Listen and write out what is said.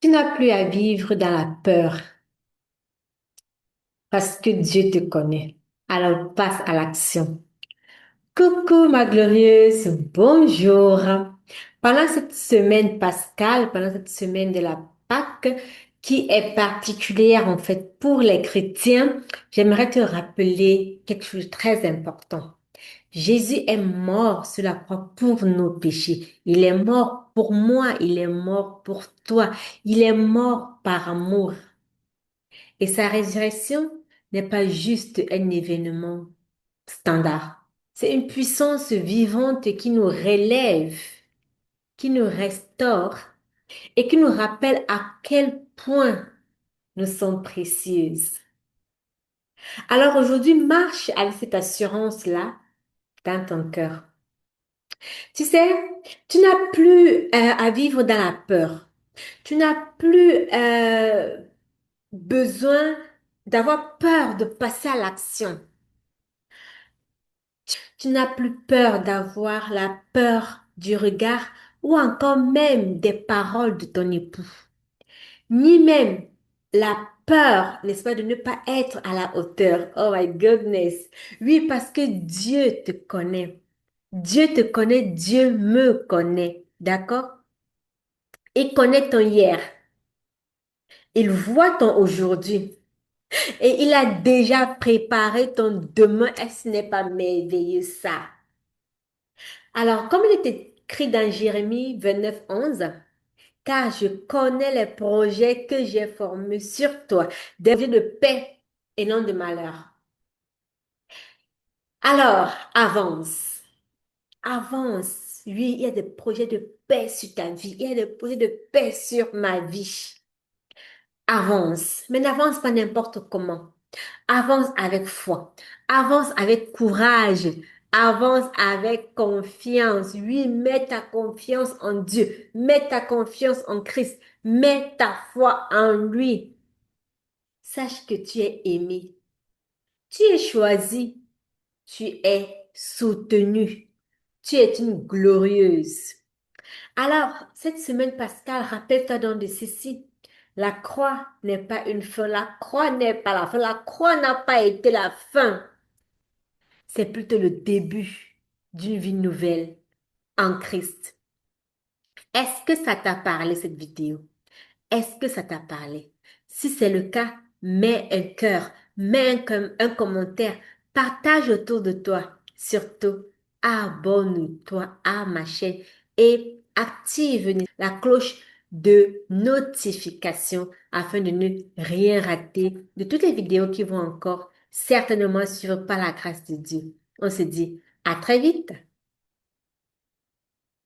Tu n'as plus à vivre dans la peur parce que Dieu te connaît. Alors passe à l'action. Coucou ma glorieuse, bonjour. Pendant cette semaine pascale, pendant cette semaine de la Pâque, qui est particulière en fait pour les chrétiens, j'aimerais te rappeler quelque chose de très important. Jésus est mort sur la croix pour nos péchés. Il est mort pour moi, il est mort pour toi. Il est mort par amour. Et sa résurrection n'est pas juste un événement standard. C'est une puissance vivante qui nous relève, qui nous restaure et qui nous rappelle à quel point nous sommes précieuses. Alors aujourd'hui, marche avec cette assurance-là dans ton cœur. Tu sais, tu n'as plus à vivre dans la peur. Tu n'as plus besoin d'avoir peur de passer à l'action. Tu n'as plus peur d'avoir la peur du regard ou encore même des paroles de ton époux, ni même la peur, n'est-ce pas, de ne pas être à la hauteur. Oh my goodness. Oui, parce que Dieu te connaît. Dieu te connaît, Dieu me connaît. D'accord? Il connaît ton hier. Il voit ton aujourd'hui. Et il a déjà préparé ton demain. Est-ce n'est pas merveilleux ça? Alors, comme il est écrit dans Jérémie 29:11, car je connais les projets que j'ai formés sur toi, des projets de paix et non de malheur. Alors, avance, avance. Oui, il y a des projets de paix sur ta vie, il y a des projets de paix sur ma vie. Avance, mais n'avance pas n'importe comment. Avance avec foi. Avance avec courage. Avance avec confiance. Oui, mets ta confiance en Dieu. Mets ta confiance en Christ. Mets ta foi en lui. Sache que tu es aimé. Tu es choisi. Tu es soutenu. Tu es une glorieuse. Alors, cette semaine pascale, rappelle-toi donc de ceci. La croix n'est pas une fin. La croix n'est pas la fin. La croix n'a pas été la fin. C'est plutôt le début d'une vie nouvelle en Christ. Est-ce que ça t'a parlé, cette vidéo? Est-ce que ça t'a parlé? Si c'est le cas, mets un cœur, mets un commentaire, partage autour de toi. Surtout, abonne-toi à ma chaîne et active la cloche de notification afin de ne rien rater de toutes les vidéos qui vont encore certainement suivre par la grâce de Dieu. On se dit à très vite.